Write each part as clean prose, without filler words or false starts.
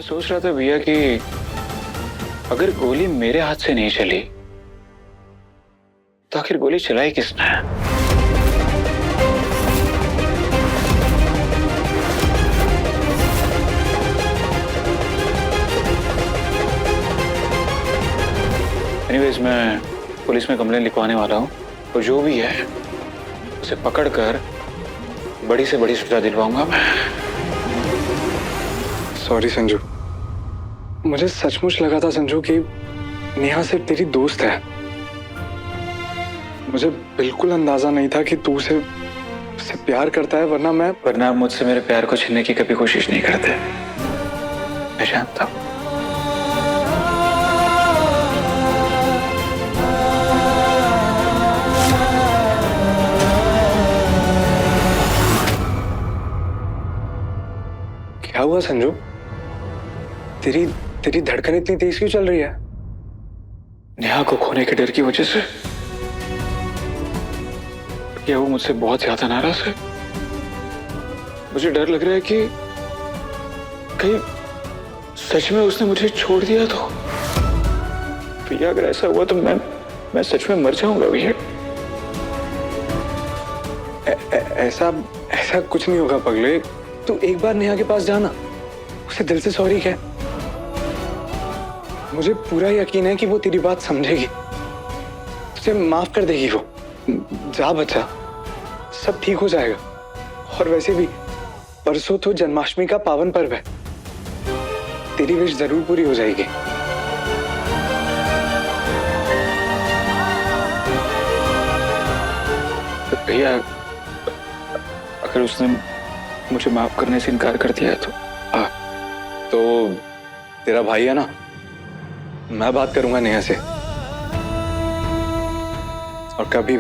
सोच रहा था भैया कि अगर गोली मेरे हाथ से नहीं चली तो आखिर गोली चलाई किसने? एनीवेज, मैं पुलिस में कंप्लेंट लिखवाने वाला हूँ, तो जो भी है उसे पकड़कर बड़ी से बड़ी सजा दिलवाऊंगा मैं। सॉरी संजू, मुझे सचमुच लगा था संजू कि नेहा सिर्फ तेरी दोस्त है। मुझे बिल्कुल अंदाजा नहीं था कि तू उसे प्यार करता है, वरना आप मुझसे मेरे प्यार को छीनने की कभी कोशिश नहीं करते, मैं जानता हूँ। क्या हुआ संजू? तेरी धड़कन इतनी तेज क्यों चल रही है? नेहा को खोने के डर की वजह से। क्या वो मुझसे बहुत ज्यादा नाराज है? मुझे डर लग रहा है कि कहीं सच में उसने मुझे छोड़ दिया तो। भैया अगर ऐसा हुआ तो मैं सच में मर जाऊंगा भैया। ऐसा कुछ नहीं होगा पगले। तू एक बार नेहा के पास जाना, उसे दिल से सॉरी कह। मुझे पूरा यकीन है कि वो तेरी बात समझेगी, तुझे माफ कर देगी। वो जा बच्चा, सब ठीक हो जाएगा। और वैसे भी परसों तो जन्माष्टमी का पावन पर्व है, तेरी विश जरूर पूरी हो जाएगी। भैया अगर उसने मुझे माफ करने से इनकार कर दिया तो तेरा भाई है ना, मैं बात करूंगा नेहा से। और कभी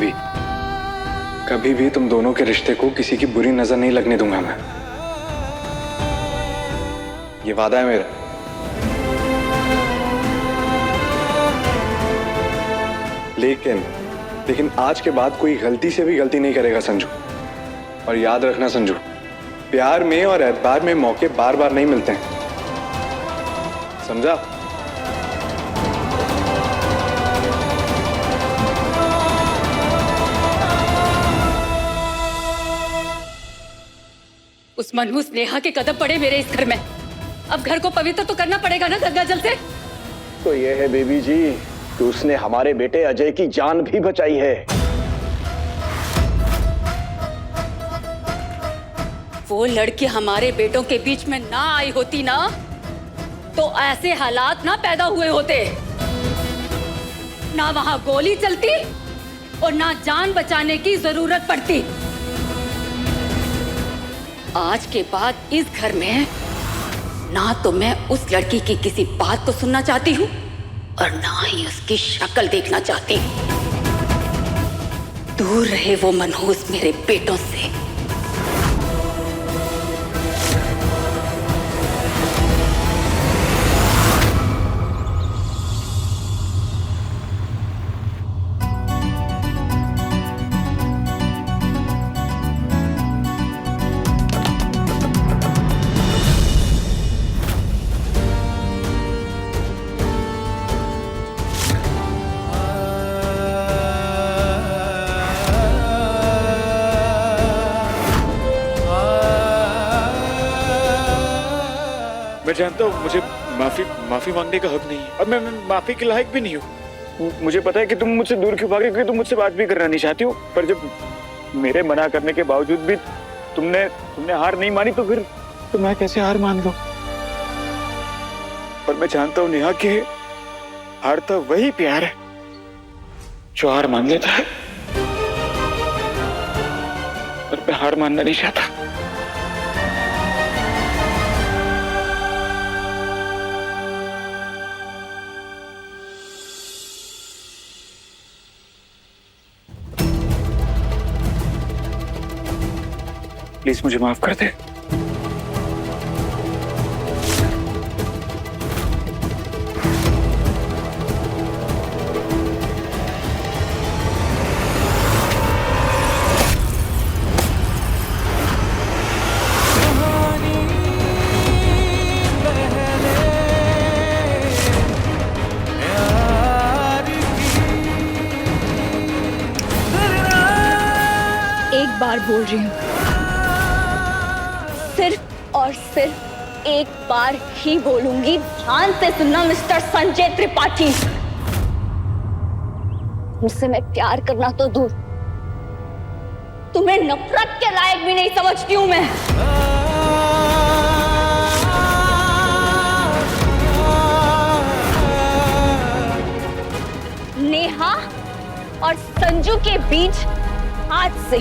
भी तुम दोनों के रिश्ते को किसी की बुरी नजर नहीं लगने दूंगा मैं। ये वादा है मेरा। लेकिन आज के बाद कोई गलती से भी गलती नहीं करेगा संजू। और याद रखना संजू, प्यार में और एतबार में मौके बार बार नहीं मिलते हैं, समझा? उस मनहूस नेहा के कदम पड़े मेरे इस घर में। अब घर को पवित्र तो करना पड़ेगा ना गंगा जल से। तो ये है बेबी जी कि उसने हमारे बेटे अजय की जान भी बचाई है। वो लड़की हमारे बेटों के बीच में ना आई होती ना, तो ऐसे हालात ना पैदा हुए होते। ना वहां गोली चलती और ना जान बचाने की जरूरत पड़ती। आज के बाद इस घर में ना तो मैं उस लड़की की किसी बात को सुनना चाहती हूँ और ना ही उसकी शक्ल देखना चाहती। दूर रहे वो मनहूस मेरे बेटों से। मैं जानता हूँ मुझे माफी मांगने का हक नहीं है, अब मैं माफी के लायक भी नहीं हूँ। मुझे पता है कि तुम मुझसे दूर क्यों भागे, क्योंकि तुम मुझसे बात भी करना नहीं चाहती हो। पर जब मेरे मना करने के बावजूद भी तुमने हार नहीं मानी, तो फिर तो मैं कैसे हार मान लूं? पर मैं जानता हूँ नेहा कि हारता वही प्यार है जो हार मान लेता है, पर मैं हार मानना नहीं चाहता। प्लीज मुझे माफ कर दे। बोल रही हूँ। सिर्फ और सिर्फ एक बार ही बोलूंगी, ध्यान से सुनना मिस्टर संजय त्रिपाठी। मुझसे मैं प्यार करना तो दूर, तुम्हें नफरत के लायक भी नहीं समझती हूं मैं। नेहा और संजू के बीच आज से,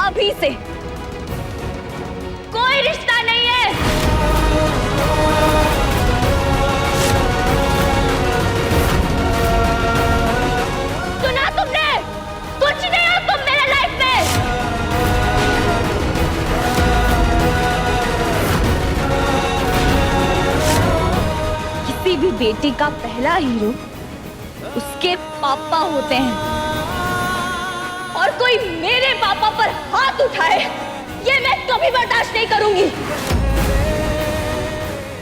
अभी से कोई रिश्ता नहीं है। सुना तुमने? कुछ नहीं हो तुम मेरे लाइफ में। किसी भी बेटी का पहला हीरो उसके पापा होते हैं, और कोई मेरे पापा पर हाथ उठाए ये मैं कभी बर्दाश्त नहीं करूंगी।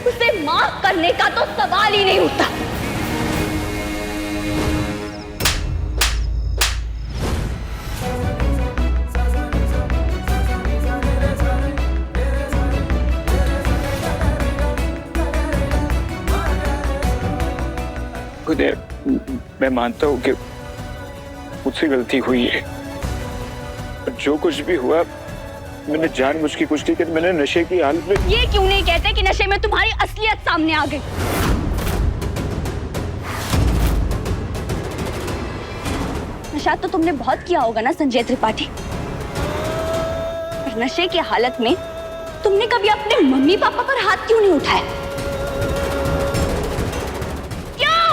उसे माफ करने का तो सवाल ही नहीं उठता। खुद मैं मानता हूँ कि मुझसे गलती हुई है। जो कुछ भी हुआ मैंने जानबूझ के कुछ नहीं किया। मैंने नशे की हालत में। ये क्यों नहीं कहते कि नशे में तुम्हारी असलियत सामने आ गई? नशा तो तुमने बहुत किया होगा ना संजय त्रिपाठी। पर नशे की हालत में तुमने कभी अपने मम्मी पापा पर हाथ क्यों नहीं उठाया? क्यों?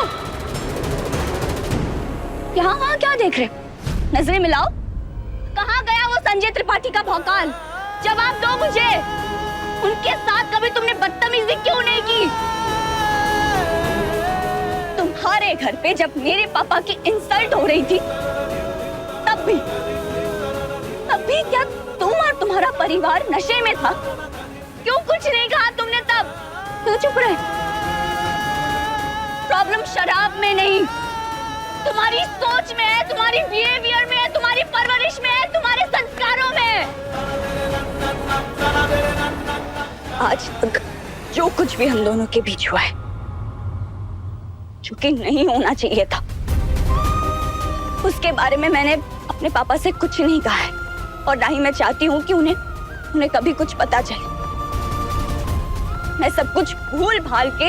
यहाँ वहां क्या देख रहे? नजरें मिलाओ। कहाँ गया वो संजय त्रिपाठी का भौकाल? जवाब दो मुझे। उनके साथ कभी तुमने बदतमीजी क्यों नहीं की? तुम्हारे घर पे जब मेरे पापा की इंसल्ट हो रही थी तब भी क्या तुम और तुम्हारा परिवार नशे में था? क्यों कुछ नहीं कहा तुमने तब? क्यों चुप रहे? प्रॉब्लम शराब में नहीं, तुम्हारी सोच में है, तुम्हारी बिहेवियर में है, तुम्हारी परवरिश में है, तुम्हारे संस्कारों में है। आज तक जो कुछ भी हम दोनों के बीच हुआ है, जो कि नहीं होना चाहिए था, उसके बारे में मैंने अपने पापा से कुछ नहीं कहा है, और ना ही मैं चाहती हूँ कि उन्हें कभी कुछ पता चले। मैं सब कुछ भूल भाल के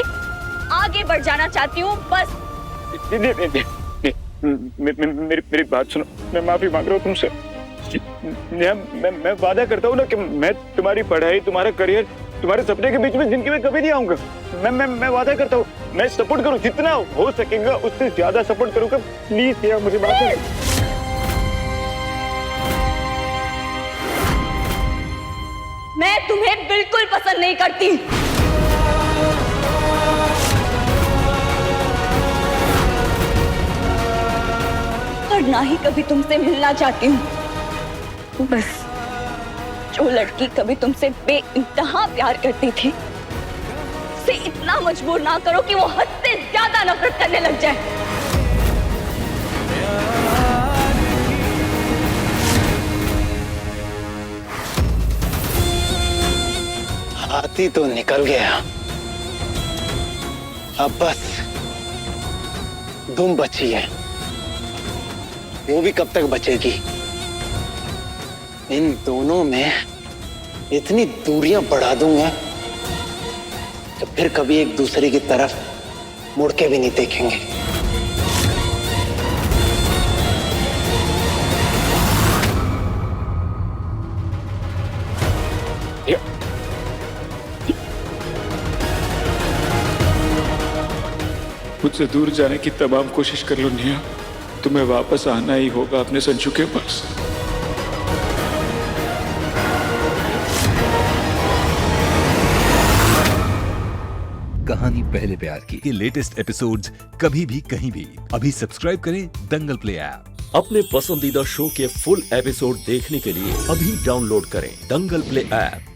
आगे बढ़ जाना चाहती हूँ, बस। मेरी बात सुनो। मैं माफी मांग रहा हूँ तुमसे। मैं वादा करता हूँ ना कि मैं तुम्हारी पढ़ाई, तुम्हारा करियर, तुम्हारे सपने के बीच में जिंदगी में कभी नहीं आऊंगा। मैं वादा करता हूँ, मैं सपोर्ट करूँ, जितना हो सकेगा उससे ज्यादा सपोर्ट करूंगा। प्लीज यार मुझे माफ करो। मैं तुम्हें बिल्कुल पसंद नहीं करती, और ना ही कभी तुमसे मिलना चाहती हूँ। बस जो लड़की कभी तुमसे बेइंतहा प्यार करती थी, उसे इतना मजबूर ना करो कि वो हद से ज्यादा नफरत करने लग जाए। हाथी तो निकल गया, अब बस दुम बची है। वो भी कब तक बचेगी? इन दोनों में इतनी दूरियां बढ़ा दूंगा कि फिर कभी एक दूसरे की तरफ मुड़ के भी नहीं देखेंगे। मुझसे दूर जाने की तमाम कोशिश कर लो नेहा, तुम्हें वापस आना ही होगा अपने संजू के पास। कहानी पहले प्यार की के लेटेस्ट एपिसोड्स कभी भी कहीं भी अभी सब्सक्राइब करें दंगल प्ले ऐप। अपने पसंदीदा शो के फुल एपिसोड देखने के लिए अभी डाउनलोड करें दंगल प्ले ऐप।